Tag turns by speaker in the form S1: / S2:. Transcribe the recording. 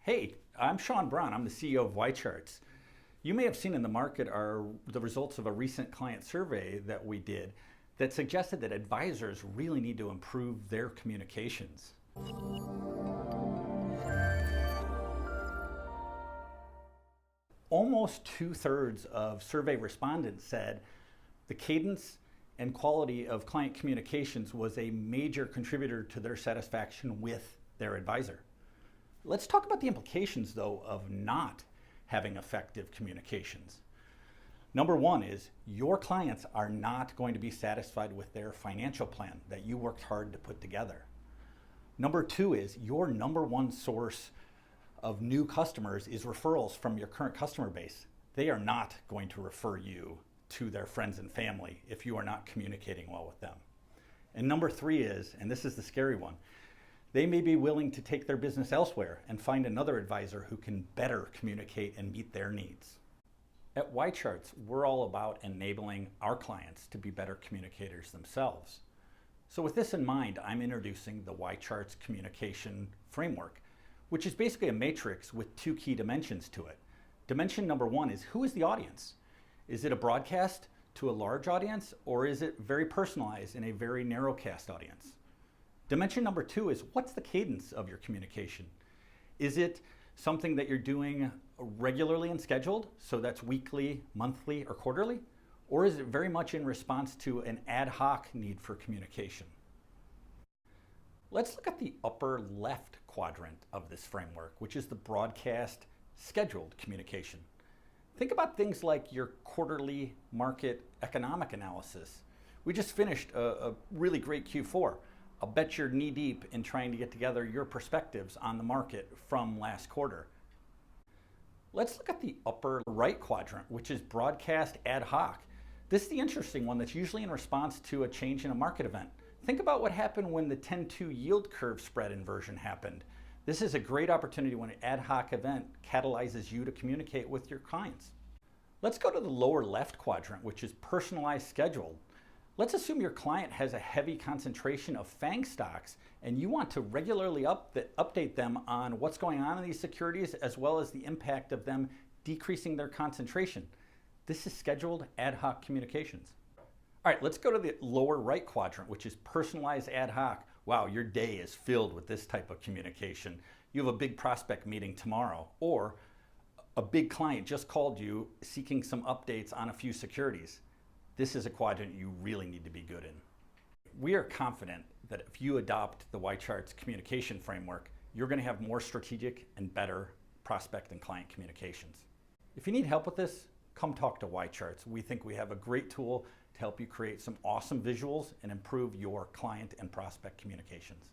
S1: Hey, I'm Sean Braun. I'm the CEO of YCharts. You may have seen in the market are the results of a recent client survey that we did that suggested that advisors really need to improve their communications. Almost 2/3 of survey respondents said the cadence and quality of client communications was a major contributor to their satisfaction with their advisor. Let's talk about the implications, though, of not having effective communications. Number one is your clients are not going to be satisfied with their financial plan that you worked hard to put together. Number two is your number one source of new customers is referrals from your current customer base. They are not going to refer you to their friends and family if you are not communicating well with them. And number three is, and this is the scary one, they may be willing to take their business elsewhere and find another advisor who can better communicate and meet their needs. At YCharts, we're all about enabling our clients to be better communicators themselves. So with this in mind, I'm introducing the YCharts communication framework, which is basically a matrix with two key dimensions to it. Dimension number one is, who is the audience? Is it a broadcast to a large audience, or is it very personalized in a very narrowcast audience? Dimension number two is, what's the cadence of your communication? Is it something that you're doing regularly and scheduled, so that's weekly, monthly, or quarterly? Or is it very much in response to an ad hoc need for communication? Let's look at the upper left quadrant of this framework, which is the broadcast scheduled communication. Think about things like your quarterly market economic analysis. We just finished a really great Q4. I'll bet you're knee deep in trying to get together your perspectives on the market from last quarter. Let's look at the upper right quadrant, which is broadcast ad hoc. This is the interesting one that's usually in response to a change in a market event. Think about what happened when the 10-2 yield curve spread inversion happened. This is a great opportunity when an ad hoc event catalyzes you to communicate with your clients. Let's go to the lower left quadrant, which is personalized scheduled. Let's assume your client has a heavy concentration of FANG stocks and you want to regularly update them on what's going on in these securities as well as the impact of them decreasing their concentration. This is scheduled ad hoc communications. All right, let's go to the lower right quadrant, which is personalized ad hoc. Wow, your day is filled with this type of communication. You have a big prospect meeting tomorrow, or a big client just called you seeking some updates on a few securities. This is a quadrant you really need to be good in. We are confident that if you adopt the YCharts communication framework, you're going to have more strategic and better prospect and client communications. If you need help with this, come talk to YCharts. We think we have a great tool to help you create some awesome visuals and improve your client and prospect communications.